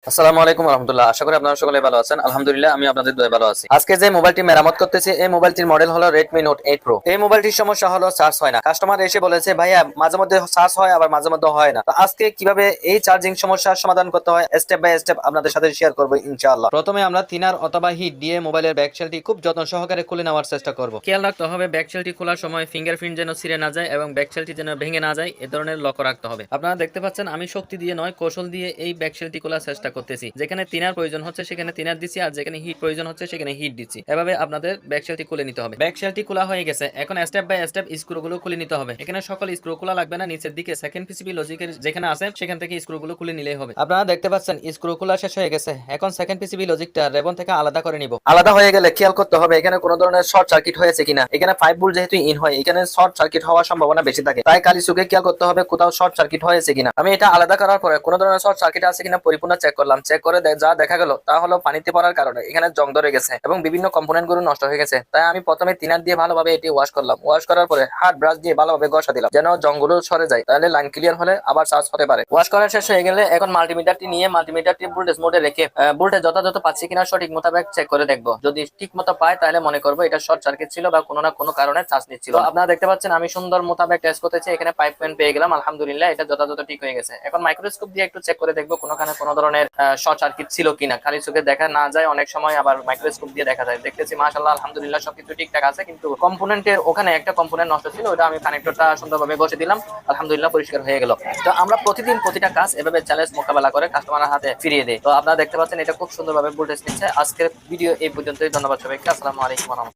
আসসালামু আলাইকুম রহমতুল্লাহ। আশা করি আপনারা সকলে ভালো আছেন। আলহামদুলিল্লাহ আমি আপনাদের দোয়ায় ভালো আছি। আজকে যে মোবাইলটি মেরামত করতেছি এই মোবাইলটির মডেল হলো Redmi Note 8 Pro। এই মোবাইলটির সমস্যা হলো চার্জ হয় না। কাস্টমার এসে বলেছে ভাইয়া মাঝে মধ্যে চার্জ হয় আবার মাঝে মধ্যে হয় না। তো আজকে কিভাবে এই চার্জিং সমস্যার সমাধান করতে হয় স্টেপ বাই স্টেপ আপনাদের সাথে শেয়ার করব ইনশাআল্লাহ। প্রথমে আমরা থিনার অথবা হিট দিয়ে মোবাইলের ব্যাক শেলটি খুব যত্ন সহকারে খুলে নেওয়ার চেষ্টা করব। খেয়াল রাখতে হবে ব্যাক শেলটি খোলার সময় ফিঙ্গারপ্রিন্ট যেন ছিঁড়ে না যায় এবং ব্যাক শেলটি যেন ভেঙে না যায় এ ধরনের লক্ষ্য রাখতে হবে। আপনারা দেখতে পাচ্ছেন আমি শক্তি দিয়ে নয় কৌশল দিয়ে এই ব্যাক শেলটি খোলার চেষ্টা করতেছি। যেখানে তিনার প্রয়োজন হচ্ছে সেখানে তিনার দিচ্ছি আর যেখানে হিট প্রয়োজন হচ্ছে সেখানে হিট দিচ্ছি। এভাবে আপনাদের ব্যাক শেলটি খুলে নিতে হবে। ব্যাক শেলটি খোলা হয়ে গেছে, এখন স্টেপ বাই স্টেপ স্ক্রুগুলো খুলে নিতে হবে। এখানে সকল স্ক্রু খোলা লাগবে না, নিচের দিকে সেকেন্ড পিসিবি লজিকের যেখানে আছে সেখান থেকে স্ক্রুগুলো খুলে নিলেই হবে। আপনারা দেখতে পাচ্ছেন স্ক্রু খোলা শেষ হয়ে গেছে। এখন সেকেন্ড পিসিবি লজিকটা রেবন থেকে আলাদা করে নিব। আলাদা হয়ে গেলে খেয়াল করতে হবে এখানে কোনো ধরনের শর্ট সার্কিট হয়েছে কিনা। এখানে 5 ভোল্ট যেহেতু ইন হয় এখানে শর্ট সার্কিট হওয়ার সম্ভাবনা বেশি থাকে, তাই কালি চোখে খেয়াল করতে হবে কোথাও শর্ট সার্কিট হয়েছে কিনা। আমি এটা আলাদা করার পরে কোনো ধরনের শর্ট সার্কিট আছে কিনা পরিপূর্ণ চেক করলাম। চেক করে যা দেখা গেল তা হলো পানিতে পড়ার কারণে এখানে জং ধরে গেছে এবং বিভিন্ন কম্পোনেন্ট গুলো নষ্ট হয়ে গেছে। তাই আমি প্রথমে তিনার দিয়ে ভালোভাবে এটি ওয়াশ করলাম। ওয়াশ করার পরে হাত ব্রাশ দিয়ে ভালোভাবে ঘষা দিলাম যেন জংগুলো সরে যায়, তাহলে লাইন ক্লিয়ার হলে আবার চার্জ হতে পারে। ওয়াশ করা শেষ হয়ে গেলে এখন মাল্টিমিটারটি নিয়ে মাল্টিমিটারটি ভোল্টেজ মোডে রেখে ভোল্টেজ যথাযথ পাচ্ছি কিনা সঠিক মোতাবেক চেক করে দেখবো। যদি ঠিক মতো পায় তাহলে মনে করবো এটা শর্ট সার্কিট ছিল বা কোনো না কোনো কারণে চার্জ নিচ্ছিল। আপনারা দেখতে পাচ্ছেন আমি সুন্দর মোতাবেক টেস্ট করতেছি। এখানে পাইপ পয়েন্ট পেয়ে গেলাম, আলহামদুলিল্লাহ এটা যথাযথ ঠিক হয়ে গেছে। এখন মাইক্রোস্কোপ দিয়ে একটু চেক করে দেখবো কোনোখানে কোনো ধরনের শর্ট সার্কিট ছিল কিনা। খালি চোখে দেখা না যায়, অনেক সময় আবার মাইক্রোস্কোপ দিয়ে দেখা যায়। দেখতেছি মাশাআল্লাহ আলহামদুলিল্লাহ সবকিছু ঠিকঠাক আছে, কিন্তু কম্পোনেন্টের ওখানে একটা কম্পোনেন্ট নষ্ট ছিল, ওটা আমি কানেক্টরটা সুন্দরভাবে ঘষে দিলাম, আলহামদুলিল্লাহ পরিষ্কার হয়ে গেল। তো আমরা প্রতিদিন প্রতিটা কাজ এভাবে চ্যালেঞ্জ মোকাবেলা করে কাস্টমারের হাতে ফিরিয়ে দেই। তো আপনারা দেখতে পাচ্ছেন এটা খুব সুন্দরভাবে ভোল্টেজ নিচ্ছে। আজকের ভিডিও এই পর্যন্তই। ধন্যবাদ সবাইকে। আসসালামু আলাইকুম।